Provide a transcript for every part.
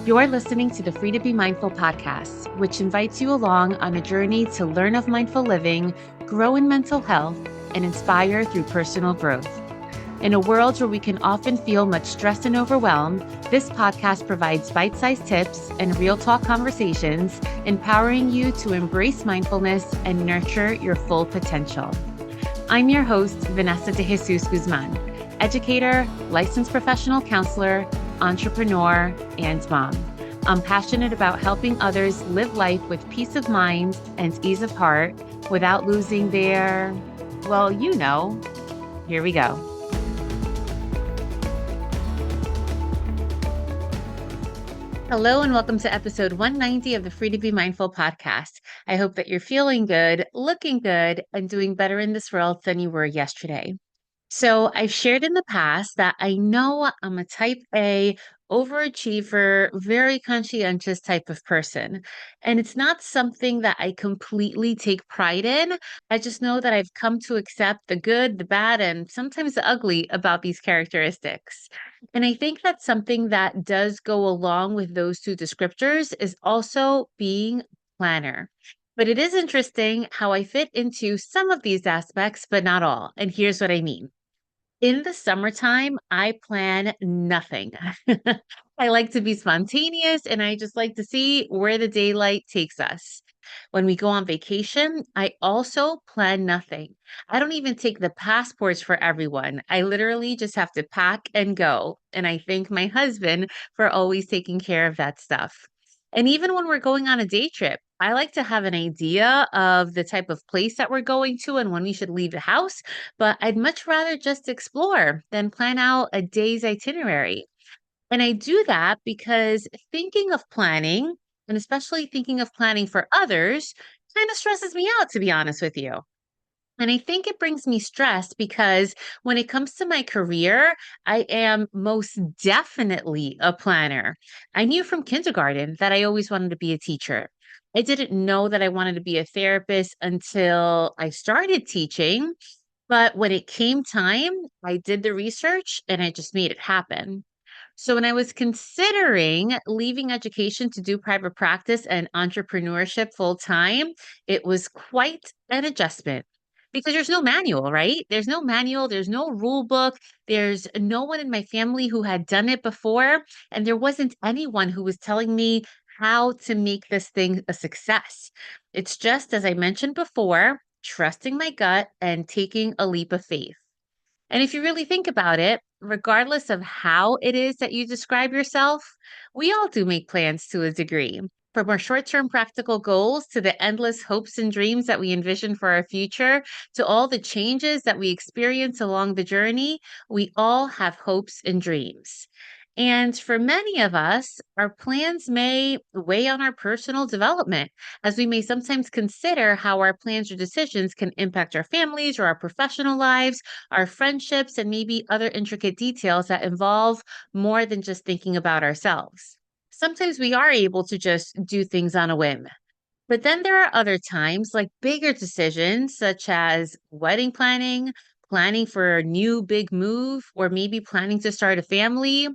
You're listening to the Free to Be Mindful podcast, which invites you along on a journey to learn of mindful living, grow in mental health, and inspire through personal growth. In a world where we can often feel much stress and overwhelm, this podcast provides bite-sized tips and real talk conversations, empowering you to embrace mindfulness and nurture your full potential. I'm your host, Vanessa De Jesus Guzman, educator, licensed professional counselor, entrepreneur, and mom. I'm passionate about helping others live life with peace of mind and ease of heart without losing their, here we go. Hello, and welcome to episode 190 of the Free to Be Mindful podcast. I hope that you're feeling good, looking good, and doing better in this world than you were yesterday. So I've shared in the past that I know I'm a type A overachiever, very conscientious type of person. And it's not something that I completely take pride in. I just know that I've come to accept the good, the bad, and sometimes the ugly about these characteristics. And I think that something that does go along with those two descriptors is also being a planner. But it is interesting how I fit into some of these aspects, but not all. And here's what I mean. In the summertime, I plan nothing. I like to be spontaneous and I just like to see where the daylight takes us. When we go on vacation, I also plan nothing. I don't even take the passports for everyone. I literally just have to pack and go. And I thank my husband for always taking care of that stuff. And even when we're going on a day trip, I like to have an idea of the type of place that we're going to and when we should leave the house, but I'd much rather just explore than plan out a day's itinerary. And I do that because thinking of planning, and especially thinking of planning for others, kind of stresses me out, to be honest with you. And I think it brings me stress because when it comes to my career, I am most definitely a planner. I knew from kindergarten that I always wanted to be a teacher. I didn't know that I wanted to be a therapist until I started teaching. But when it came time, I did the research and I just made it happen. So when I was considering leaving education to do private practice and entrepreneurship full time, it was quite an adjustment because there's no manual, right? There's no manual, there's no rule book, there's no one in my family who had done it before, and there wasn't anyone who was telling me how to make this thing a success. It's just, as I mentioned before, trusting my gut and taking a leap of faith. And if you really think about it, regardless of how it is that you describe yourself, we all do make plans to a degree. From our short term practical goals to the endless hopes and dreams that we envision for our future, to all the changes that we experience along the journey, we all have hopes and dreams. And for many of us, our plans may weigh on our personal development, as we may sometimes consider how our plans or decisions can impact our families or our professional lives, our friendships, and maybe other intricate details that involve more than just thinking about ourselves. Sometimes we are able to just do things on a whim. But then there are other times, like bigger decisions, such as wedding planning, planning for a new big move, or maybe planning to start a family.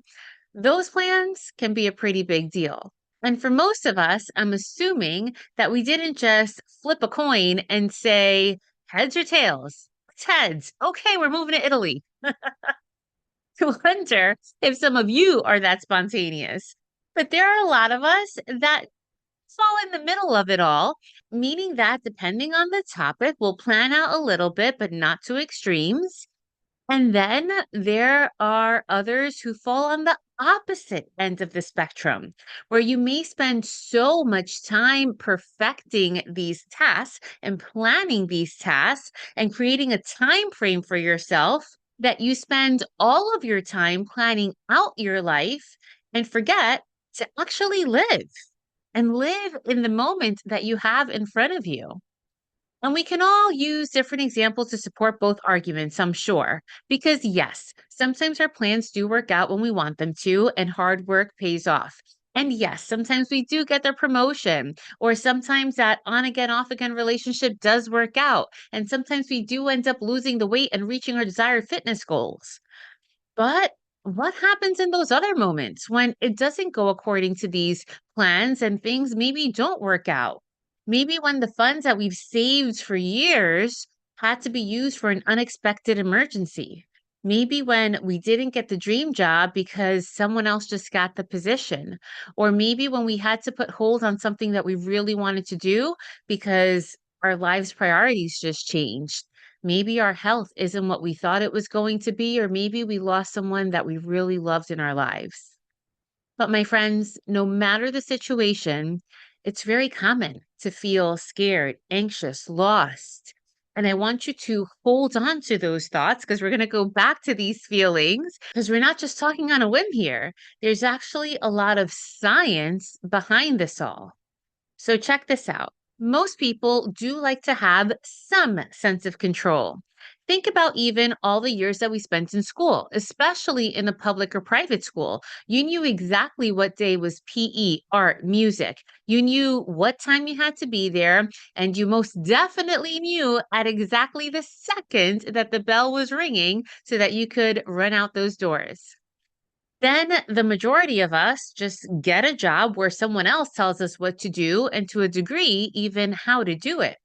Those plans can be a pretty big deal. And for most of us, I'm assuming that we didn't just flip a coin and say, heads or tails? It's heads. Okay, we're moving to Italy. To wonder if some of you are that spontaneous. But there are a lot of us that fall in the middle of it all, meaning that depending on the topic, we'll plan out a little bit, but not to extremes. And then there are others who fall on the opposite end of the spectrum, where you may spend so much time perfecting these tasks and planning these tasks and creating a time frame for yourself that you spend all of your time planning out your life and forget to actually live and live in the moment that you have in front of you. And we can all use different examples to support both arguments, I'm sure. Because, yes, sometimes our plans do work out when we want them to, and hard work pays off. And yes, sometimes we do get the promotion, or sometimes that on again, off again relationship does work out. And sometimes we do end up losing the weight and reaching our desired fitness goals. But what happens in those other moments when it doesn't go according to these plans and things maybe don't work out? Maybe when the funds that we've saved for years had to be used for an unexpected emergency. Maybe when we didn't get the dream job because someone else just got the position. Or maybe when we had to put hold on something that we really wanted to do because our lives' priorities just changed. Maybe our health isn't what we thought it was going to be, or maybe we lost someone that we really loved in our lives. But my friends, no matter the situation, it's very common to feel scared, anxious, lost. And I want you to hold on to those thoughts because we're going to go back to these feelings because we're not just talking on a whim here. There's actually a lot of science behind this all. So check this out. Most people do like to have some sense of control. Think about even all the years that we spent in school, especially in a public or private school. You knew exactly what day was PE, art, music. You knew what time you had to be there, and you most definitely knew at exactly the second that the bell was ringing so that you could run out those doors. Then the majority of us just get a job where someone else tells us what to do and to a degree, even how to do it.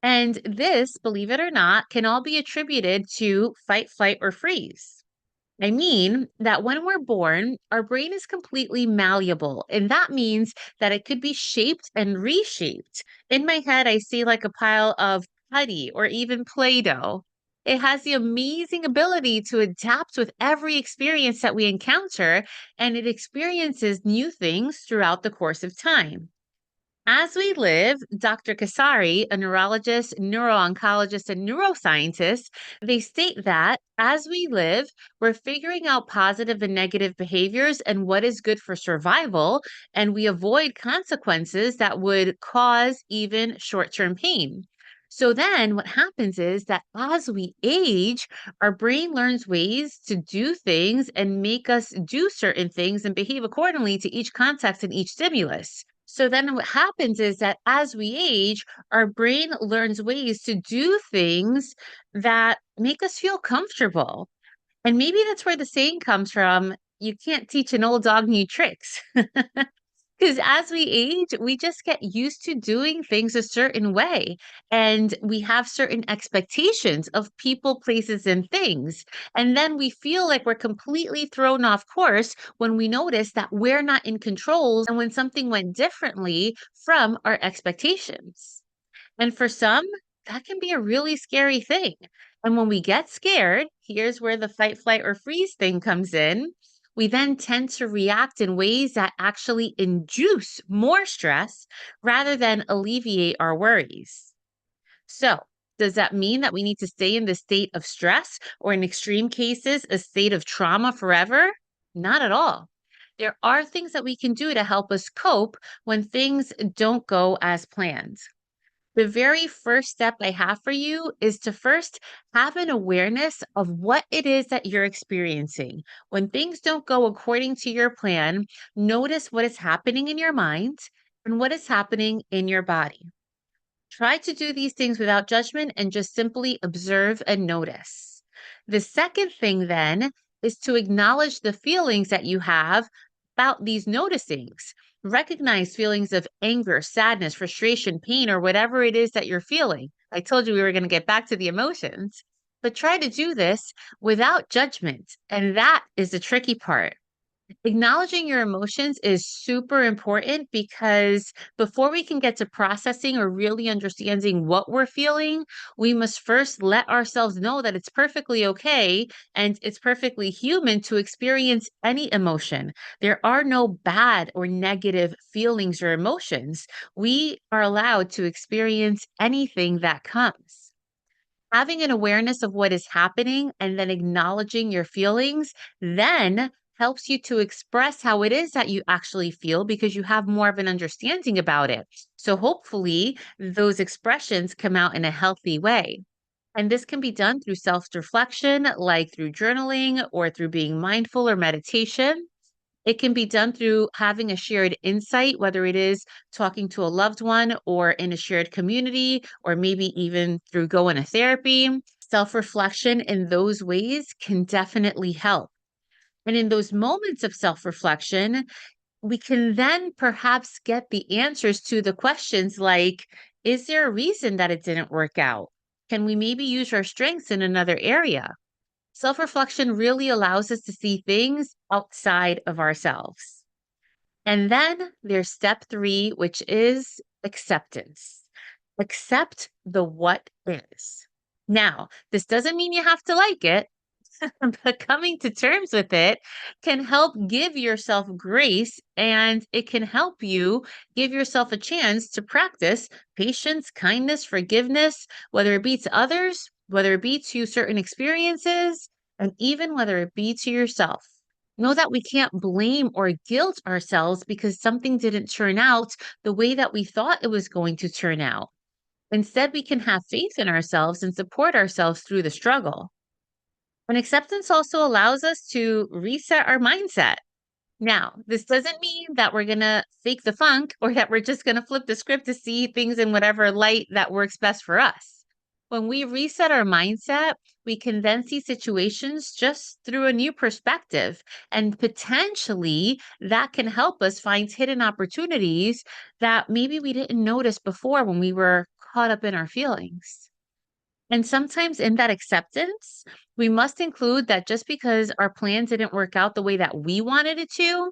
And this, believe it or not, can all be attributed to fight, flight, or freeze. I mean that when we're born, our brain is completely malleable, and that means that it could be shaped and reshaped. In my head, I see like a pile of putty or even Play Doh. It has the amazing ability to adapt with every experience that we encounter, and it experiences new things throughout the course of time. As we live, Dr. Kasari, a neurologist, neuro-oncologist, and neuroscientist, they state that as we live, we're figuring out positive and negative behaviors and what is good for survival, and we avoid consequences that would cause even short-term pain. So then what happens is that as we age, our brain learns ways to do things and make us do certain things and behave accordingly to each context and each stimulus. So then what happens is that as we age, our brain learns ways to do things that make us feel comfortable. And maybe that's where the saying comes from, you can't teach an old dog new tricks. Because as we age, we just get used to doing things a certain way. And we have certain expectations of people, places, and things. And then we feel like we're completely thrown off course when we notice that we're not in control and when something went differently from our expectations. And for some, that can be a really scary thing. And when we get scared, here's where the fight, flight, or freeze thing comes in. We then tend to react in ways that actually induce more stress rather than alleviate our worries. So, does that mean that we need to stay in the state of stress or, in extreme cases, a state of trauma forever? Not at all. There are things that we can do to help us cope when things don't go as planned. The very first step I have for you is to first have an awareness of what it is that you're experiencing. When things don't go according to your plan, notice what is happening in your mind and what is happening in your body. Try to do these things without judgment and just simply observe and notice. The second thing then is to acknowledge the feelings that you have about these noticings. Recognize feelings of anger, sadness, frustration, pain, or whatever it is that you're feeling. I told you we were going to get back to the emotions, but try to do this without judgment. And that is the tricky part. Acknowledging your emotions is super important because before we can get to processing or really understanding what we're feeling, we must first let ourselves know that it's perfectly okay and it's perfectly human to experience any emotion. There are no bad or negative feelings or emotions. We are allowed to experience anything that comes. Having an awareness of what is happening and then acknowledging your feelings then helps you to express how it is that you actually feel because you have more of an understanding about it. So hopefully those expressions come out in a healthy way. And this can be done through self reflection, like through journaling or through being mindful or meditation. It can be done through having a shared insight, whether it is talking to a loved one or in a shared community, or maybe even through going to therapy. Self reflection in those ways can definitely help. And in those moments of self-reflection, we can then perhaps get the answers to the questions like, is there a reason that it didn't work out? Can we maybe use our strengths in another area? Self-reflection really allows us to see things outside of ourselves. And then there's step 3, which is acceptance. Accept the what is. Now, this doesn't mean you have to like it, but coming to terms with it can help give yourself grace, and it can help you give yourself a chance to practice patience, kindness, forgiveness, whether it be to others, whether it be to certain experiences, and even whether it be to yourself. Know that we can't blame or guilt ourselves because something didn't turn out the way that we thought it was going to turn out. Instead, we can have faith in ourselves and support ourselves through the struggle. And acceptance also allows us to reset our mindset. Now, this doesn't mean that we're going to fake the funk or that we're just going to flip the script to see things in whatever light that works best for us. When we reset our mindset, we can then see situations just through a new perspective. And potentially that can help us find hidden opportunities that maybe we didn't notice before when we were caught up in our feelings. And sometimes in that acceptance, we must include that just because our plan didn't work out the way that we wanted it to,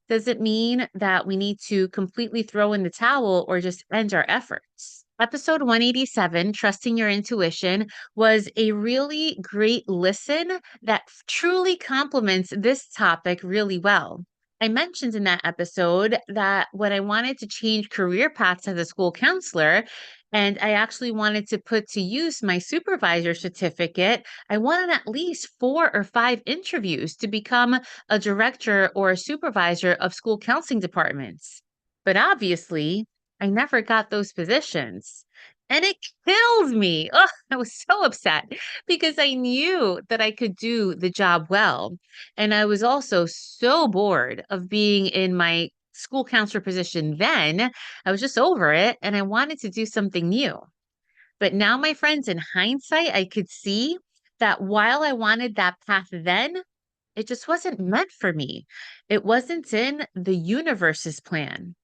doesn't mean that we need to completely throw in the towel or just end our efforts. Episode 187, Trusting Your Intuition, was a really great listen that truly complements this topic really well. I mentioned in that episode that when I wanted to change career paths as a school counselor, and I actually wanted to put to use my supervisor certificate, I wanted at least 4 or 5 interviews to become a director or a supervisor of school counseling departments. But obviously, I never got those positions. And it killed me. Oh, I was so upset because I knew that I could do the job well. And I was also so bored of being in my school counselor position then. I was just over it and I wanted to do something new. But now, my friends, in hindsight, I could see that while I wanted that path then, it just wasn't meant for me. It wasn't in the universe's plan.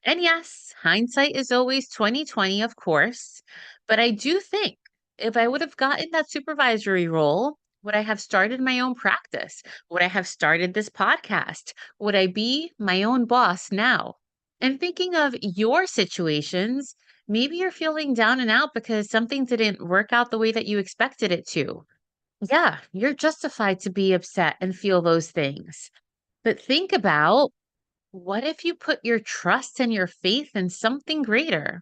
And yes, hindsight is always 2020, of course, but I do think if I would have gotten that supervisory role, would I have started my own practice? Would I have started this podcast? Would I be my own boss now? And thinking of your situations, maybe you're feeling down and out because something didn't work out the way that you expected it to. Yeah, you're justified to be upset and feel those things. But think about, what if you put your trust and your faith in something greater?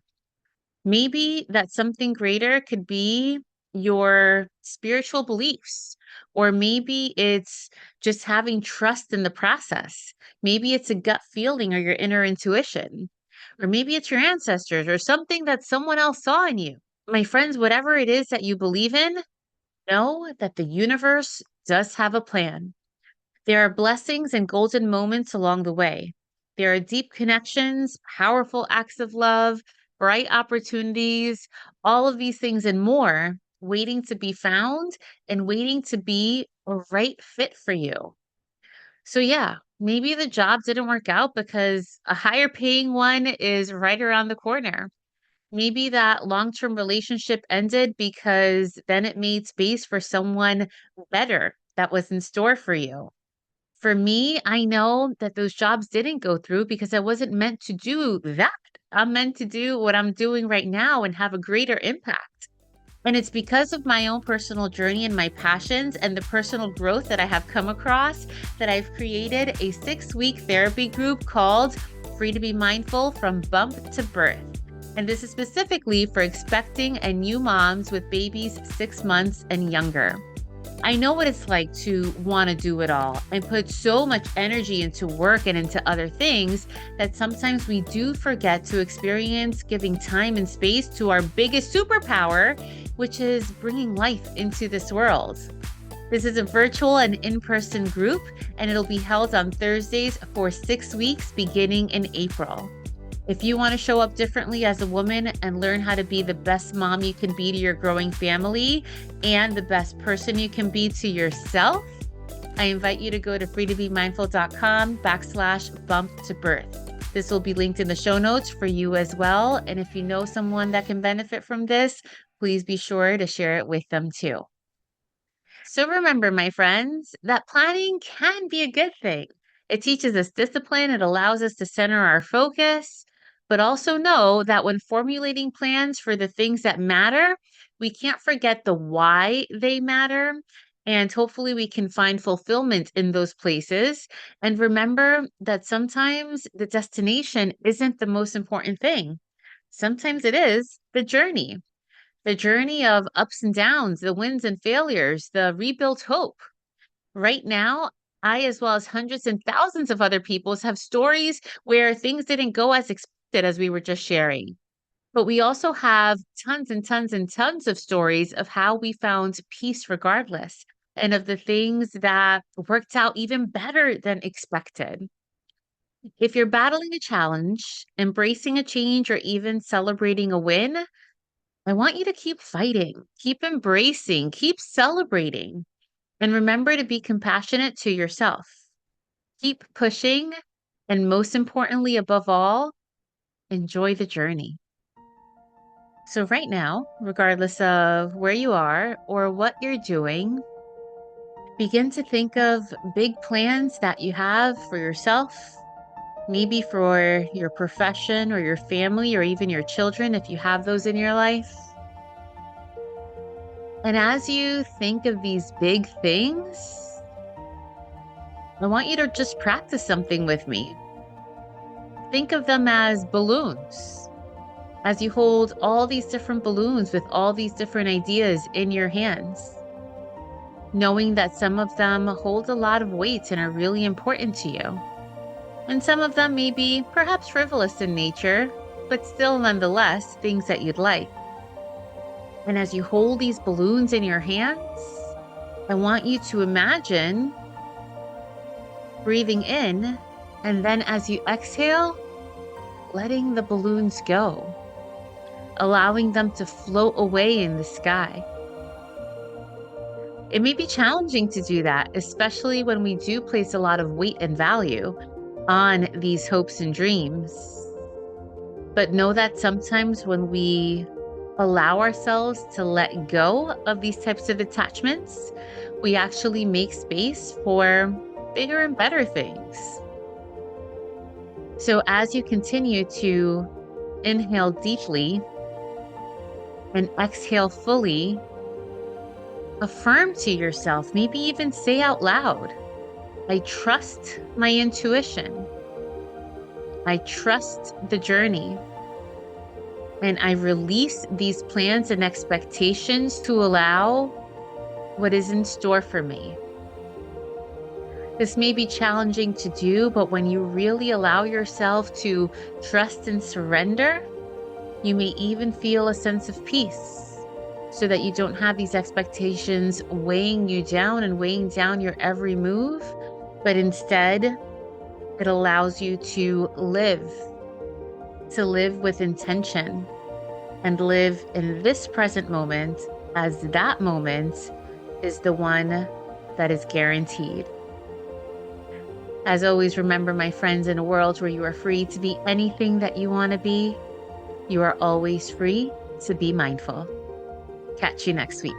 Maybe that something greater could be your spiritual beliefs, or maybe it's just having trust in the process. Maybe it's a gut feeling or your inner intuition, or maybe it's your ancestors or something that someone else saw in you. My friends, whatever it is that you believe in, know that the universe does have a plan. There are blessings and golden moments along the way. There are deep connections, powerful acts of love, bright opportunities, all of these things and more waiting to be found and waiting to be a right fit for you. So, yeah, maybe the job didn't work out because a higher paying one is right around the corner. Maybe that long term relationship ended because then it made space for someone better that was in store for you. For me, I know that those jobs didn't go through because I wasn't meant to do that. I'm meant to do what I'm doing right now and have a greater impact. And it's because of my own personal journey and my passions and the personal growth that I have come across that I've created a 6-week therapy group called Free to Be Mindful from Bump to Birth. And this is specifically for expecting and new moms with babies 6 months and younger. I know what it's like to want to do it all and put so much energy into work and into other things that sometimes we do forget to experience giving time and space to our biggest superpower, which is bringing life into this world. This is a virtual and in-person group, and it'll be held on Thursdays for 6 weeks beginning in April. If you want to show up differently as a woman and learn how to be the best mom you can be to your growing family and the best person you can be to yourself, I invite you to go to freetobemindful.com/bump to birth. This will be linked in the show notes for you as well. And if you know someone that can benefit from this, please be sure to share it with them too. So remember, my friends, that planning can be a good thing. It teaches us discipline, it allows us to center our focus, but also know that when formulating plans for the things that matter, we can't forget the why they matter. And hopefully, we can find fulfillment in those places. And remember that sometimes the destination isn't the most important thing. Sometimes it is the journey of ups and downs, the wins and failures, the rebuilt hope. Right now, I, as well as hundreds and thousands of other people, have stories where things didn't go as expected, as we were just sharing. But we also have tons and tons and tons of stories of how we found peace regardless, and of the things that worked out even better than expected. If you're battling a challenge, embracing a change, or even celebrating a win, I want you to keep fighting, keep embracing, keep celebrating, and remember to be compassionate to yourself. Keep pushing, and most importantly, above all, enjoy the journey. So, right now, regardless of where you are or what you're doing, begin to think of big plans that you have for yourself, maybe for your profession or your family or even your children if you have those in your life. And as you think of these big things, I want you to just practice something with me. Think of them as balloons. As you hold all these different balloons with all these different ideas in your hands, knowing that some of them hold a lot of weight and are really important to you. And some of them may be perhaps frivolous in nature, but still nonetheless things that you'd like. And as you hold these balloons in your hands, I want you to imagine breathing in, and then as you exhale, letting the balloons go, allowing them to float away in the sky. It may be challenging to do that, especially when we do place a lot of weight and value on these hopes and dreams. But know that sometimes when we allow ourselves to let go of these types of attachments, we actually make space for bigger and better things. So as you continue to inhale deeply and exhale fully, affirm to yourself, maybe even say out loud, I trust my intuition. I trust the journey. And I release these plans and expectations to allow what is in store for me. This may be challenging to do, but when you really allow yourself to trust and surrender, you may even feel a sense of peace so that you don't have these expectations weighing you down and weighing down your every move, but instead it allows you to live with intention and live in this present moment, as that moment is the one that is guaranteed. As always, remember, my friends, in a world where you are free to be anything that you want to be, you are always free to be mindful. Catch you next week.